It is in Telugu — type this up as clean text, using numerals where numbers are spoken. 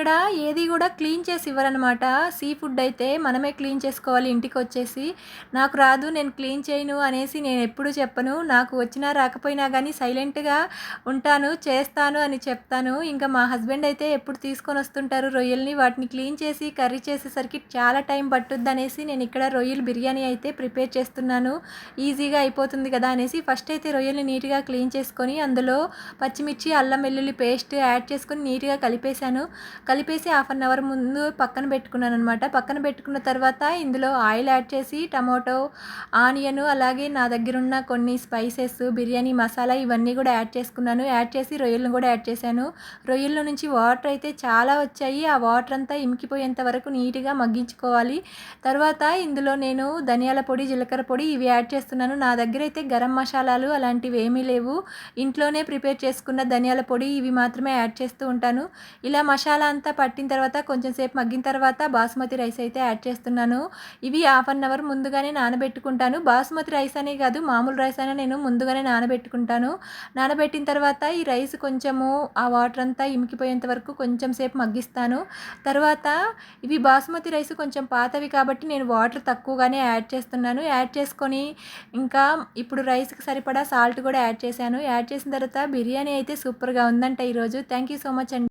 ఇక్కడ ఏది గూడా క్లీన్ చేసి ఇవ్వరనమాట. సీ ఫుడ్ అయితే మనమే క్లీన్ చేసుకోవాలి ఇంటికొచ్చేసి. నాకు రాదు, నేను క్లీన్ చేయను అనేసి నేనెప్పుడూ చెప్పను. నాకు వచ్చినా రాకపోయినా గానీ సైలెంట్‌గా ఉంటాను, చేస్తాను అని చెప్తాను. ఇంకా మా హస్బెండ్ అయితే ఎప్పుడు తీసుకొనొస్తుంటారు రొయ్యల్ని. వాటిని క్లీన్ చేసి కర్రీ చేసేసరికి చాలా టైం పట్టుద్దనేసి నేనిక్కడ రొయ్యల బిర్యానీ అయితే ప్రిపేర్ చేస్తున్నాను. ఈజీగా అయిపోతుంది కదా అనేసి ఫస్ట్ అయితే రొయ్యల్ని నీట్‌గా క్లీన్ చేసుకొని అందులో పచ్చిమిర్చి, అల్లం వెల్లుల్లి పేస్ట్ యాడ్ చేసుకొని నీట్‌గా కలిపేశాను. కలిపేసి హాఫ్ అన్ అవర్ ముందు పక్కన పెట్టుకున్నాననమాట. పక్కన పెట్టుకున్న తర్వాత ఇందులో ఆయిల్ యాడ్ చేసి టమాటో, ఆనియను అలాగే నా దగ్గరున్న కొన్ని స్పైసెస్, బిర్యానీ మసాలా ఇవన్నీ గూడా యాడ్ చేసుకున్నాను. యాడ్ చేసి రొయ్యలను గూడా యాడ్ చేశాను. రొయ్యల్లో నుంచి వాటర్ అయితే చాలా వచ్చాయి. ఆ వాటర్ అంతా ఇంకిపోయేంత వరకు నీట్‌గా మగ్గించుకోవాలి. తర్వాత ఇందులో నేను ధనియాల పొడి, జీలకర్ర పొడి ఇవి యాడ్ చేస్తున్నాను. నా దగ్గరైతే గరం మసాలాలు అలాంటివేమీ లేవు. ఇంట్లోనే ప్రిపేర్ చేసుకున్న ధనియాల పొడి ఇవి మాత్రమే యాడ్ చేస్తూ ఉంటాను. ఇలా మసాలా అంతా పట్టిన తర్వాత కొంచెం సేపు మగ్గిన తర్వాత బాస్మతి రైస్ అయితే యాడ్ చేస్తున్నాను. ఇవి హాఫ్ అన్ అవర్ ముందుగానే నానబెట్టుకుంటాను. బాస్మతి రైస్ అనే కాదు, మామూలు రైస్ అయినా నేను ముందుగానే నానబెట్టుకుంటాను. నానబెట్టిన తర్వాత ఈ రైస్ కొంచెము ఆ వాటర్ అంతా ఇంకిపోయేంత వరకు కొంచెం సేపు మగ్గిస్తాను. తర్వాత ఇవి బాస్మతి రైస్ కొంచెం పాతవి కాబట్టి నేను వాటర్ తక్కువగానే యాడ్ చేస్తున్నాను. యాడ్ చేసుకొని ఇంకా ఇప్పుడు రైస్‌కి సరిపడా సాల్ట్ కూడా యాడ్ చేశాను. యాడ్ చేసిన తర్వాత బిర్యానీ అయితే సూపర్‌గా ఉందంట ఈరోజు. థ్యాంక్ యూ సో మచ్ అండి.